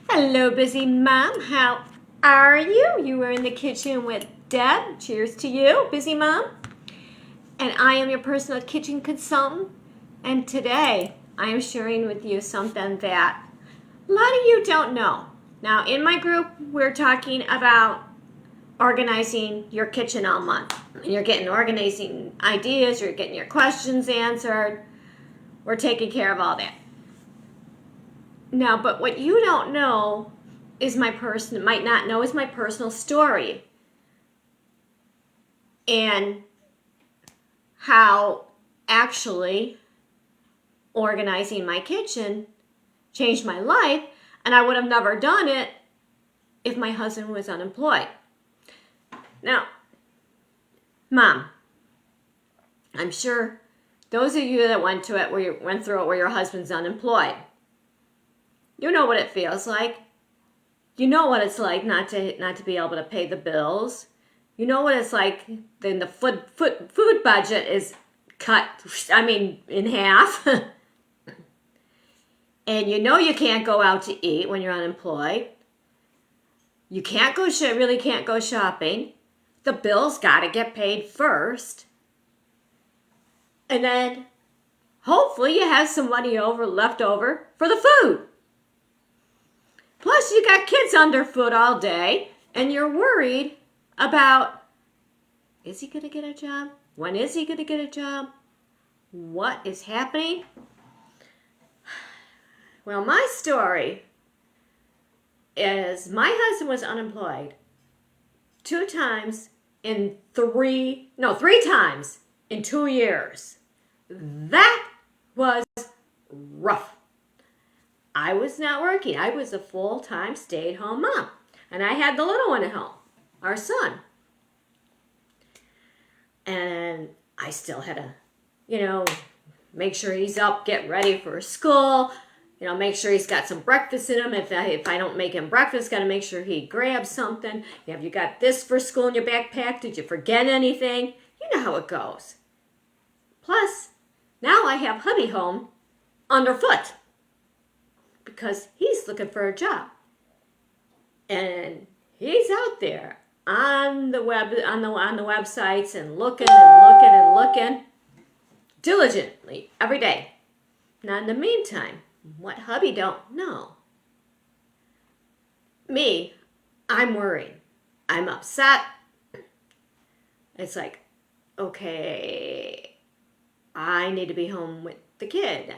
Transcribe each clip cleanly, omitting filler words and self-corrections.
Hello, busy mom. How are you? You are in the kitchen with Deb. Cheers to you, busy mom. And I am your personal kitchen consultant. And today I am sharing with you something that a lot of you don't know. Now, in my group, we're talking about organizing your kitchen all month. And you're getting organizing ideas, you're getting your questions answered. We're taking care of all that. Now, but what you don't know is might not know is my personal story and how actually organizing my kitchen changed my life, and I would have never done it if my husband was unemployed. Now, Mom, I'm sure those of you that went through it where your husband's unemployed, you know what it feels like. You know what it's like not to be able to pay the bills. You know what it's like then the food budget is cut, in half. And you know you can't go out to eat when you're unemployed. You really can't go shopping. The bills got to get paid first. And then hopefully you have some money left over for the food. Plus, you got kids underfoot all day, and you're worried about, is he going to get a job? When is he going to get a job? What is happening? Well, my story is my husband was unemployed three times in 2 years. That was rough. I was not working. I was a full-time stay-at-home mom. And I had the little one at home, our son. And I still had to, make sure he's up, get ready for school, make sure he's got some breakfast in him. If I don't make him breakfast, got to make sure he grabs something. Have you got this for school in your backpack? Did you forget anything? You know how it goes. Plus, now I have hubby home underfoot, because he's looking for a job. And he's out there on the websites and looking diligently every day. Now in the meantime, what hubby don't know? Me, I'm worried. I'm upset. It's like, okay, I need to be home with the kid.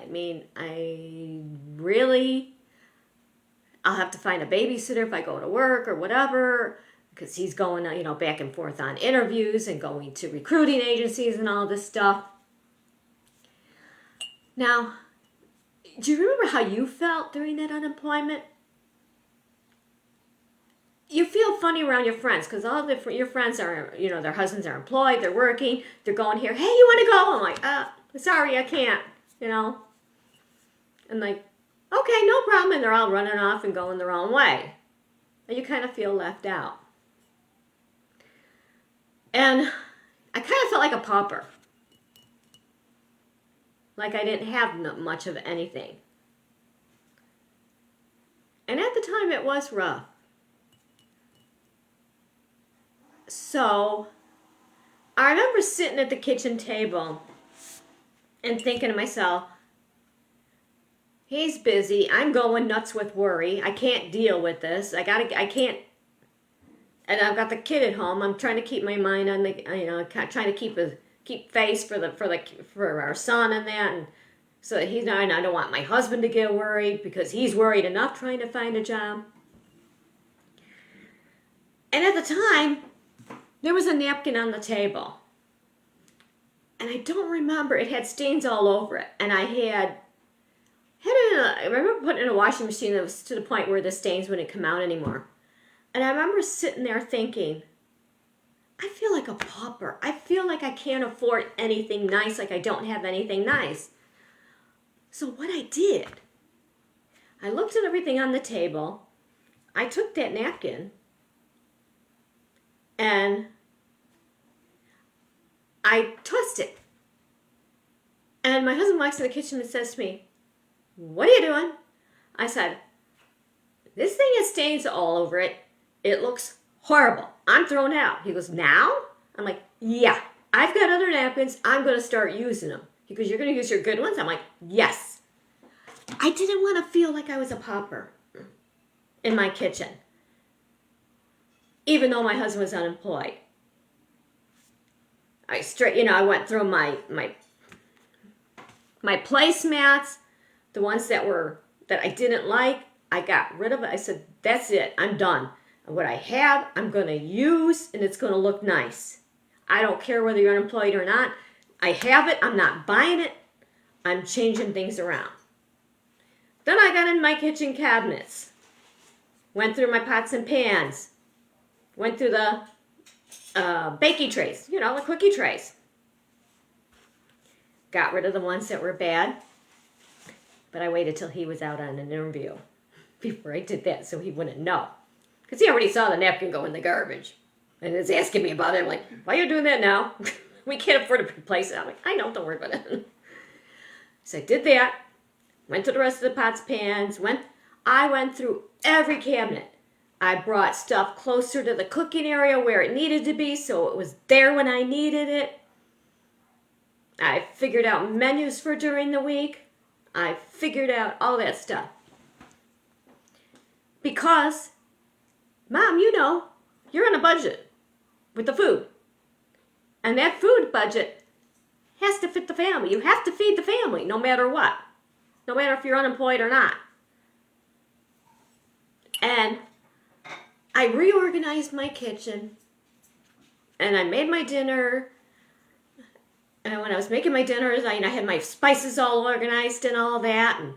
I'll have to find a babysitter if I go to work or whatever, because he's going, back and forth on interviews and going to recruiting agencies and all this stuff. Now, do you remember how you felt during that unemployment? You feel funny around your friends because your friends are, their husbands are employed, they're working, they're going here, hey, you want to go? I'm like, sorry, I can't. And like, okay, no problem. And they're all running off and going their own way. And you kind of feel left out. And I kind of felt like a pauper. Like I didn't have much of anything. And at the time, it was rough. So I remember sitting at the kitchen table and thinking to myself, he's busy. I'm going nuts with worry. I can't deal with this. I can't. And I've got the kid at home. I'm trying to keep my mind on trying to keep face for our son and that. And so he's not. I don't want my husband to get worried because he's worried enough trying to find a job. And at the time, there was a napkin on the table. And I don't remember. It had stains all over it. And I remember putting it in a washing machine that was to the point where the stains wouldn't come out anymore. And I remember sitting there thinking, I feel like a pauper. I feel like I can't afford anything nice, like I don't have anything nice. So what I did, I looked at everything on the table. I took that napkin and I tossed it. And my husband walks in the kitchen and says to me, what are you doing? I said, this thing has stains all over it. It looks horrible. I'm throwing it out. He goes, now? I'm like, yeah, I've got other napkins. I'm going to start using them. He goes, you're going to use your good ones? I'm like, yes. I didn't want to feel like I was a pauper in my kitchen, even though my husband was unemployed. I went through my placemats, the ones that I didn't like. I got rid of it. I said, that's it. I'm done. And what I have, I'm going to use, and it's going to look nice. I don't care whether you're unemployed or not. I have it. I'm not buying it. I'm changing things around. Then I got in my kitchen cabinets. Went through my pots and pans. Went through the baking trays, the cookie trays. Got rid of the ones that were bad. But I waited till he was out on an interview before I did that so he wouldn't know. Because he already saw the napkin go in the garbage. And he's asking me about it. I'm like, why are you doing that now? We can't afford to replace it. I'm like, I know, don't worry about it. So I did that. Went to the rest of the pots, pans. I went through every cabinet. I brought stuff closer to the cooking area where it needed to be so it was there when I needed it. I figured out menus for during the week. I figured out all that stuff. Because, Mom, you're on a budget with the food. And that food budget has to fit the family. You have to feed the family no matter what. No matter if you're unemployed or not. And I reorganized my kitchen. And I made my dinner. And when I was making my dinners, I had my spices all organized and all that. And,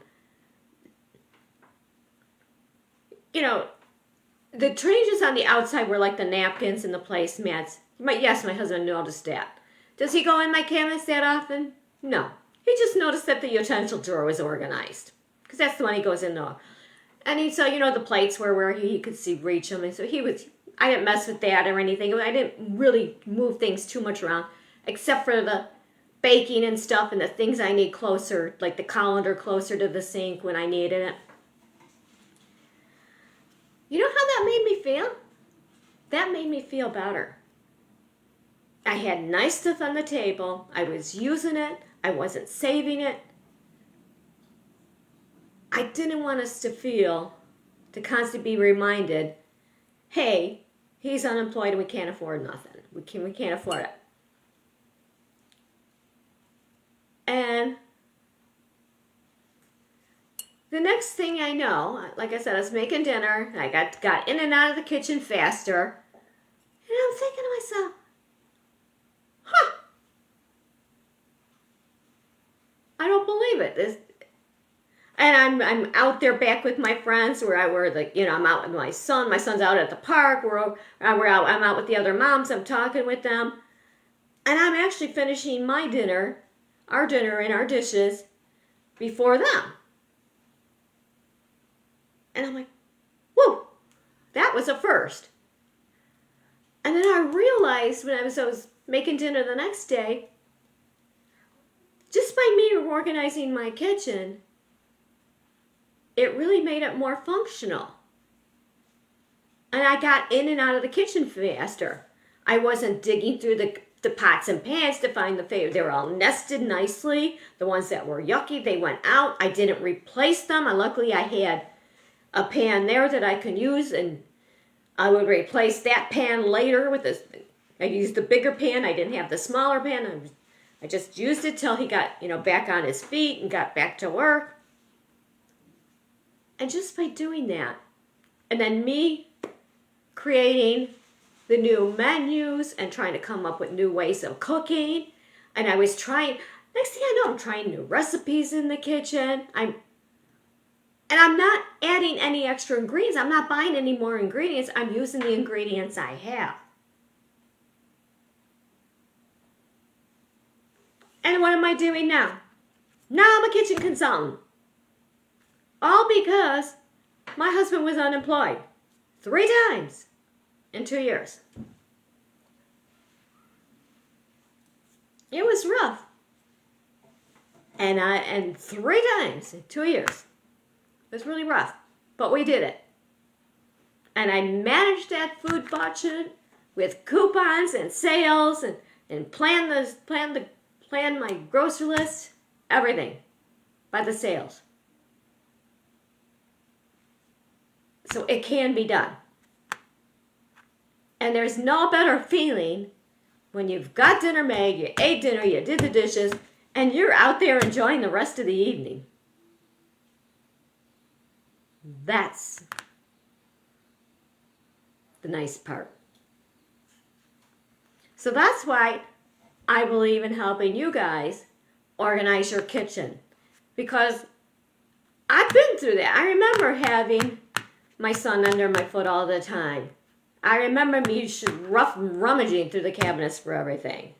the changes on the outside were like the napkins and the placemats. Yes, my husband noticed that. Does he go in my cabinets that often? No. He just noticed that the utensil drawer was organized. Because that's the one he goes in there. And he saw, the plates were where he could reach them. And so I didn't mess with that or anything. I didn't really move things too much around. Except for the baking and stuff and the things I need closer. Like the colander closer to the sink when I needed it. You know how that made me feel? That made me feel better. I had nice stuff on the table. I was using it. I wasn't saving it. I didn't want us to constantly be reminded, hey, he's unemployed and we can't afford nothing. We can't afford it. And the next thing I know, like I said, I was making dinner. And I got in and out of the kitchen faster. And I'm thinking to myself, I don't believe it. And I'm out there back with my friends I'm out with my son. My son's out at the park. I'm out with the other moms. I'm talking with them. And I'm actually finishing our dinner and our dishes before them. And I'm like, whoa, that was a first. And then I realized when I was making dinner the next day, just by me organizing my kitchen, it really made it more functional. And I got in and out of the kitchen faster. I wasn't digging through the pots and pans to find the favorite. They were all nested nicely. The ones that were yucky, they went out. I didn't replace them. And luckily I had a pan there that I can use, and I would replace that pan later with this. I used the bigger pan. I didn't have the smaller pan. I just used it till he got, back on his feet and got back to work. And just by doing that, and then me creating the new menus and trying to come up with new ways of cooking, and I was trying, next thing I know, I'm trying new recipes in the kitchen. I'm not adding any extra ingredients. I'm not buying any more ingredients. I'm using the ingredients I have. And what am I doing now? Now I'm a kitchen consultant. All because my husband was unemployed 3 times in 2 years. It was rough. And 3 times in 2 years. It was really rough. But we did it. And I manage that food budget with coupons and sales and plan my grocery list, everything by the sales. So it can be done. And there's no better feeling when you've got dinner made, you ate dinner, you did the dishes, and you're out there enjoying the rest of the evening. That's the nice part. So that's why I believe in helping you guys organize your kitchen. Because I've been through that. I remember having my son under my foot all the time. I remember me rummaging through the cabinets for everything.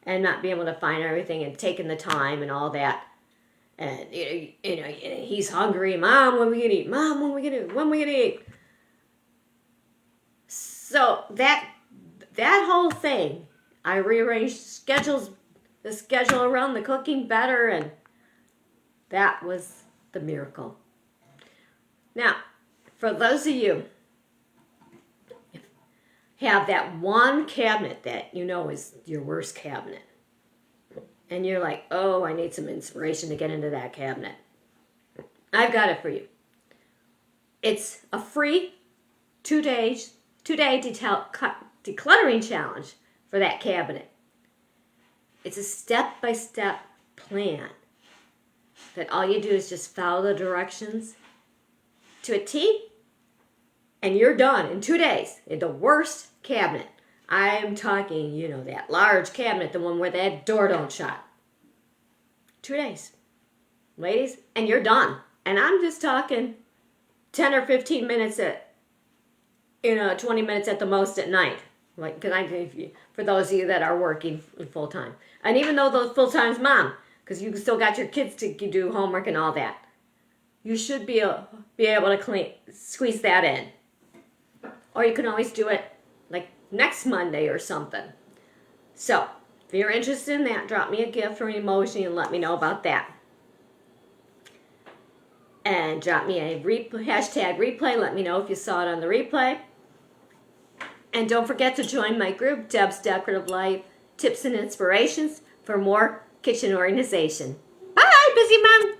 And not being able to find everything and taking the time and all that. And he's hungry. Mom, when we gonna eat? Mom, when we gonna eat? So that whole thing, I rearranged the schedule around the cooking better, and that was the miracle. Now, for those of you have that one cabinet that you know is your worst cabinet, and you're like, oh, I need some inspiration to get into that cabinet, I've got it for you. It's a free two-day decluttering challenge for that cabinet. It's a step-by-step plan that all you do is just follow the directions to a T, and you're done in 2 days in the worst cabinet. I'm talking, that large cabinet, the one where that door don't shut. 2 days, ladies, and you're done. And I'm just talking 10 or 15 minutes 20 minutes at the most at night. Like, for those of you that are working full time. And even though those full time's mom, because you still got your kids to do homework and all that, you should be able to squeeze that in. Or you can always do it like next Monday or something. So, if you're interested in that, drop me a gift or an emoji and let me know about that. And drop me a hashtag replay. Let me know if you saw it on the replay. And don't forget to join my group, Deb's Decorative Life Tips and Inspirations, for more kitchen organization. Bye, busy mom!